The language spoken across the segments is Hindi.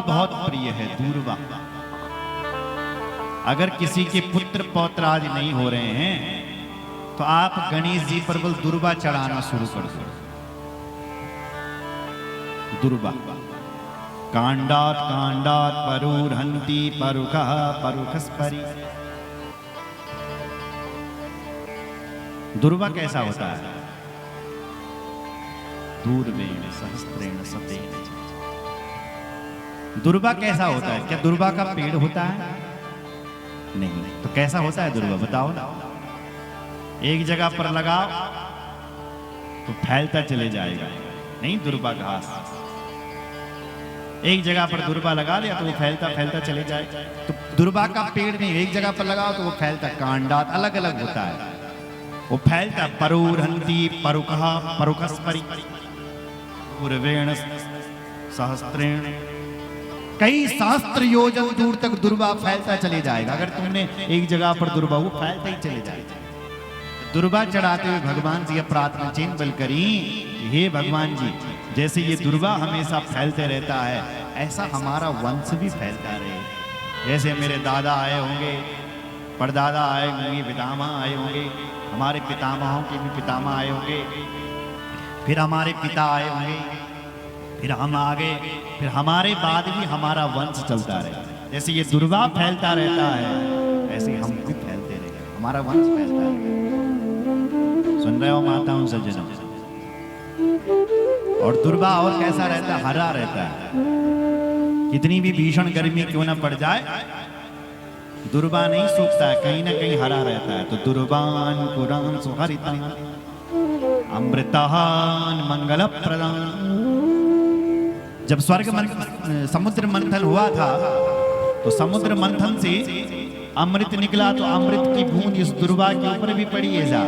बहुत प्रिय है, दूर्वा। अगर किसी के पुत्र पौत्र आदि नहीं हो रहे हैं तो आप गणेश जी पर बल दूर्वा चढ़ाना शुरू कर दो। दूर्वा कांडात कांडात परुर्हन्ति परुखः परुखस्परि। दूर्वा कैसा होता है? दूर्वेण सहस्त्रेण सतेन। दूर्वा कैसा होता है? क्या दूर्वा का पेड़ होता है? नहीं। तो कैसा होता है दूर्वा, बताओ ना। एक जगह पर लगाओ तो फैलता चले जाएगा, नहीं दूर्वा घास। एक जगह पर दूर्वा लगा लिया तो वो फैलता फैलता चले जाएगा। तो दूर्वा का पेड़ नहीं, एक जगह पर लगाओ तो वो फैलता। कांडात अलग अलग होता है, वो फैलता। परुर्हन्ति परुखः परुखस्परि पूर्वेण सहस्त्रेण। कई सहस्त्र योजन दूर तक दूर्वा फैलता चले जाएगा। अगर तुमने एक जगह पर दूर्वा, वो फैलता ही चले जाएगा। दूर्वा चढ़ाते हुए भगवान से यह प्रार्थना चिन्ह बल करी, हे भगवान जी, जैसे ये दूर्वा हमेशा फैलते रहता है, ऐसा हमारा वंश भी फैलता रहे। जैसे मेरे दादा आए होंगे, परदादा आए होंगे, पितामह आए होंगे, हमारे पितामहों के भी पितामह आए होंगे, फिर हमारे पिता आए होंगे, फिर हम आगे, फिर हमारे बाद भी हमारा वंश चलता रहे। जैसे ये दूर्वा फैलता रहता है, ऐसे हम भी फैलते रहे, हमारा वंश फैलता रहे। सुन रहे हो माताओं सज्जनों? और दूर्वा और कैसा रहता है? हरा रहता है। कितनी भी भीषण गर्मी क्यों ना पड़ जाए, दूर्वा नहीं सूखता है, कहीं ना कहीं हरा रहता है। तो दूर्वान पुराण सुहरितान अमृतान मंगल प्रदान। जब समुद्र मंथन हुआ था तो समुद्र मंथन से अमृत निकला, तो अमृत की बूंद इस दूर्वा के ऊपर भी पड़ी है जा,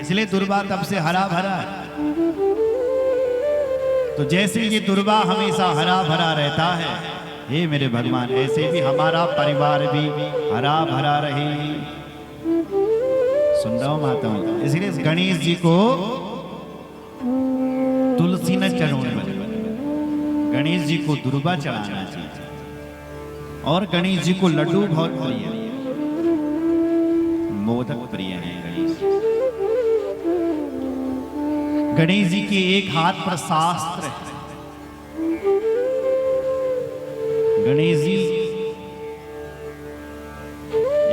इसलिए दूर्वा तब से हरा भरा है। तो जैसे ये दूर्वा हमेशा हरा भरा रहता है, हे मेरे भगवान, ऐसे भी हमारा परिवार भी हरा भरा रहे। सुन रहा हूं माताओं? इसलिए गणेश जी को तुलसी न चढ़ाने वाले, गणेश जी को दूर्वा चढ़ाना चाहिए। और गणेश जी को लड्डू बहुत प्रिय है, मोदक प्रिय है गणेश। गणेश जी के एक हाथ पर शास्त्र है। गणेश जी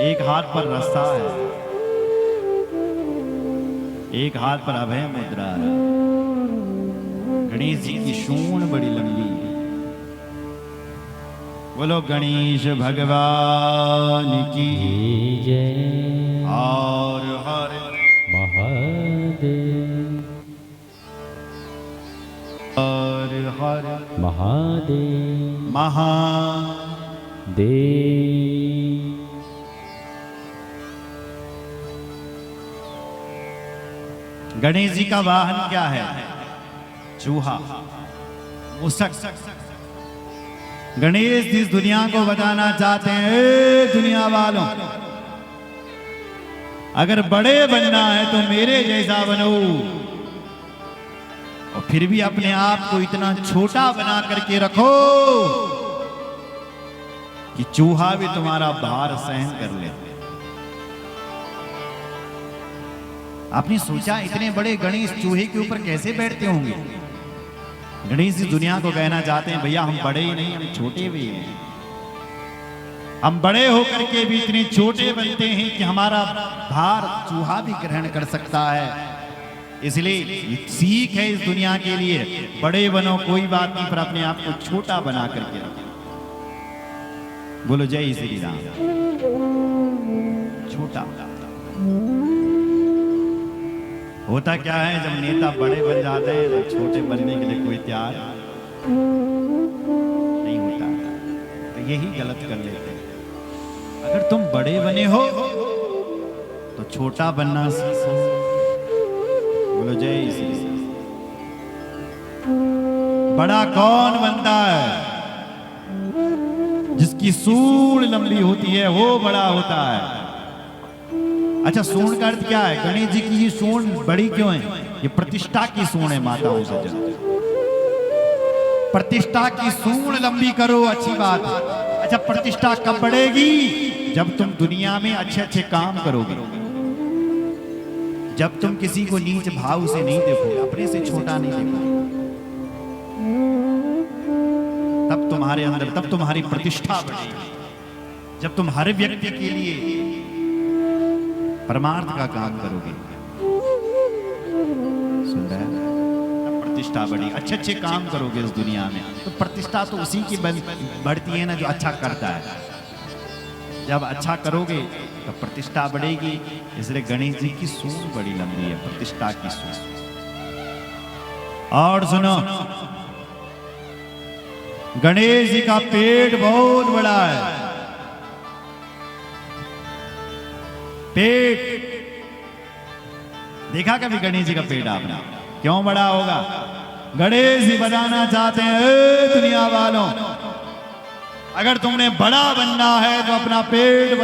एक हाथ पर रस्सा है, एक हाथ पर अभय मुद्रा है। गणेश जी की सूंड बड़ी लंबी है। बोलो गणेश भगवान की जय। और हर महादेव, और हर महादेव, महादेव। गणेश जी का वाहन क्या है? चूहा, मुसक। गणेश जिस दुनिया को बताना चाहते हैं, ए दुनिया वालों, अगर बड़े बनना है तो मेरे जैसा बनो। और फिर भी अपने आप को इतना छोटा बना करके रखो कि चूहा भी तुम्हारा भार सहन कर ले। आपने सोचा इतने बड़े गणेश चूहे के ऊपर कैसे बैठते होंगे? गणेश जी दुनिया को कहना चाहते हैं, भैया हम बड़े ही नहीं, हम छोटे भी हैं। हम बड़े होकर के भी इतने छोटे बनते हैं कि हमारा भार चूहा भी ग्रहण कर सकता है। इसलिए सीख है इस दुनिया के लिए, बड़े बनो कोई बात नहीं, पर अपने आप को छोटा बना करके रखो। बोलो जय श्री राम। छोटा होता क्या है, जब नेता बड़े बन जाते हैं तो छोटे बनने के लिए कोई तैयार नहीं होता, तो यही गलत कर लेते हैं। अगर तुम बड़े बने हो तो छोटा बनना सीखो। बोलो जय श्री राम। बड़ा कौन बनता है? जिसकी सूंड लंबी होती है वो बड़ा होता है। अच्छा, सूंड का अर्थ क्या है? गणेश जी की ये सूंड बड़ी क्यों है? ये प्रतिष्ठा की सूंड है माताओं से। प्रतिष्ठा की सूंड लंबी करो, अच्छी बात। अच्छा, प्रतिष्ठा कब बढ़ेगी? जब तुम दुनिया में अच्छे अच्छे काम करोगे, जब तुम किसी को नीच भाव से नहीं देखोगे, अपने से छोटा नहीं देखोगे, तब तुम्हारे अंदर, तब तुम्हारी प्रतिष्ठा बढ़ेगी। जब तुम हर व्यक्ति के लिए परमार्थ का काम करोगे, सुन रहे हैं, तब प्रतिष्ठा बढ़ी। अच्छे अच्छे काम करोगे इस दुनिया में, तो प्रतिष्ठा तो उसी की बढ़ती है ना जो अच्छा करता है। जब अच्छा करोगे तो प्रतिष्ठा बढ़ेगी। इसलिए गणेश जी की सूंड बड़ी लंबी है, प्रतिष्ठा की सूंड। और सुनो, गणेश जी का पेट बहुत बड़ा है। पेट देखा कभी गणेश जी का पेट आपने? क्यों बड़ा होगा? गणेश जी बताना चाहते हैं, दुनिया वालों, अगर तुमने बड़ा बनना है तो अपना पेट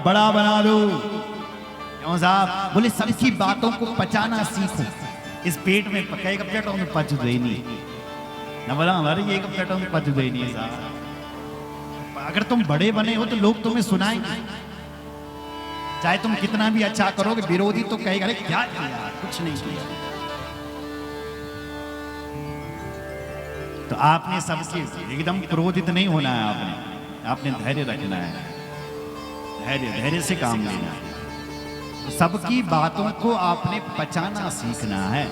बड़ा बना लो। क्यों साहब? बोले सबकी बातों को पचाना सीखो। इस पेट में एक पेटों में पच गई नहीं ना, बोला हमारे एक पेटों में पच गई नहीं साहब। अगर तुम बड़े बने हो तो लोग तुम्हें सुनाएंगे, चाहे तुम कितना भी अच्छा करोगे, विरोधी तो कहेगा अरे क्या किया, कुछ नहीं किया। तो आपने सबसे एकदम क्रोधित नहीं होना है, आपने धैर्य रखना है, धैर्य से काम लेना है। तो सबकी बातों को आपने पचाना सीखना है।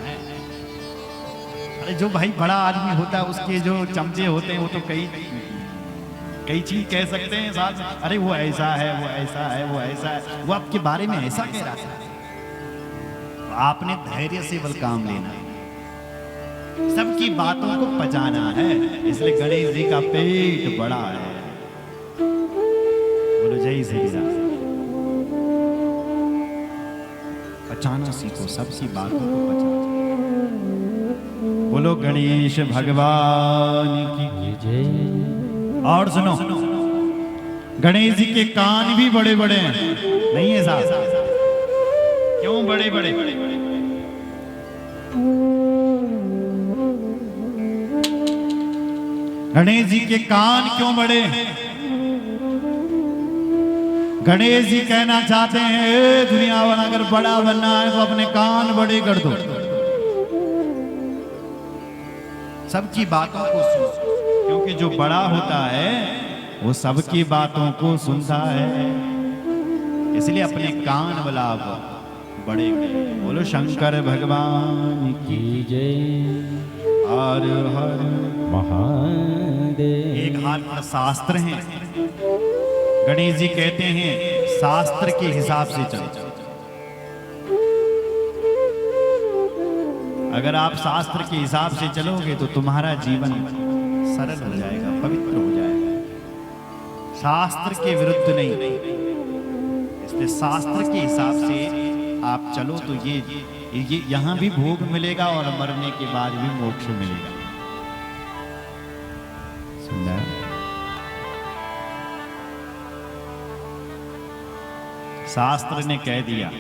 अरे जो भाई बड़ा आदमी होता है उसके जो चमचे होते हैं वो तो कई चीज कह सकते हैं साथ, अरे वो ऐसा है, वो ऐसा है, वो ऐसा है, वो आपके बारे में ऐसा कह रहा था। तो आपने धैर्य से बल काम लेना है, सबकी बातों को पचाना है। इसलिए गणेश जी का पेट बड़ा है। बोलो जय श्री राम। पचाना सीखो, सबकी बातों को पचाना। बोलो गणेश भगवान की जय। और सुनो, गणेश जी के कान भी बड़े बड़े हैं, नहीं है साहब? क्यों बड़े बड़े? गणेश जी के कान क्यों बड़े? गणेश जी कहना चाहते हैं, दुनिया वाला अगर बड़ा बनना है तो अपने कान बड़े कर दो, सबकी बातों को सुनो। क्योंकि जो बड़ा होता है वो सबकी बातों को सुनता है। इसलिए अपने कान वाला बड़े। बोलो शंकर भगवान की जय। हर हर महादेव। एक हाथ में शास्त्र हैं, गणेश जी कहते हैं शास्त्र के हिसाब से चलो। अगर आप शास्त्र के हिसाब से चलोगे तो तुम्हारा जीवन सरल हो जाएगा, पवित्र हो जाएगा। शास्त्र के विरुद्ध नहीं, इसलिए शास्त्र के हिसाब से आप चलो तो ये यहां भी भोग मिलेगा और मरने के बाद भी मोक्ष मिलेगा। सुंदर। शास्त्र ने कह दिया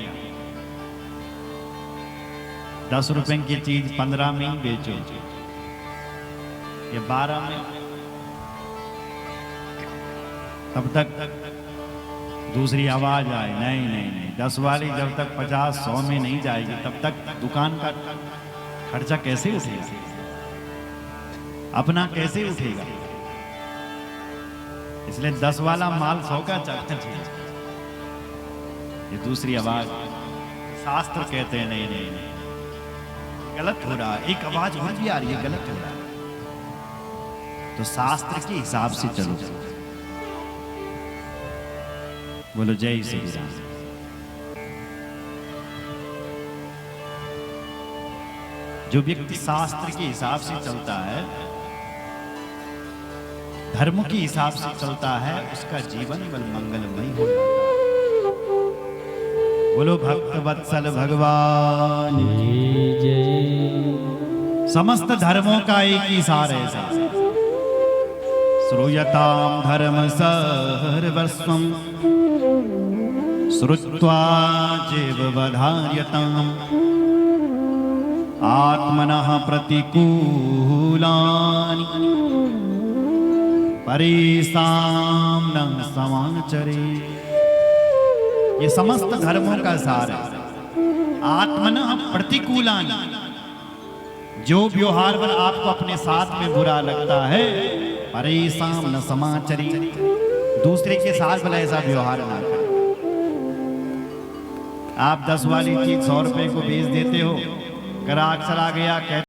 10 रुपए की चीज 15 में ही बेचो, ये 12 में, तब तक दूसरी आवाज आए नहीं नहीं नहीं, 10 वाली जब तक 50 100 में नहीं जाएगी तब तक दुकान का खर्चा कैसे उठेगा, अपना कैसे उठेगा। इसलिए 10 वाला माल 100 का चाहिए। ये दूसरी आवाज, शास्त्र कहते हैं नहीं नहीं नहीं, गलत हो रहा है, एक आवाज और भी आ रही है, गलत हो रहा है। तो शास्त्र के हिसाब से चलो। बोलो जय श्री राम। जो व्यक्ति शास्त्र के हिसाब से चलता है, धर्म के हिसाब से चलता है, उसका जीवन बल मंगलमय हो जाता है। बोलो भक्त वत्सल भगवान की जय। समस्त धर्मों का एक ही सार है, श्रूयताम धर्म सर्वस्वम श्रुत्वा चैव वधार्यताम आत्मनः प्रतिकूलानि परेषां न समाचरे। ये समस्त धर्मों का सार है। आत्मनः प्रतिकूलानि, जो व्यवहार पर आपको अपने साथ में बुरा लगता है, परेषां न समाचरे, दूसरे के साथ भला ऐसा व्यवहार ना करें। आप 10 वाली चीज 100 रुपए को बेच देते हो, ग्राहक चला गया, कहते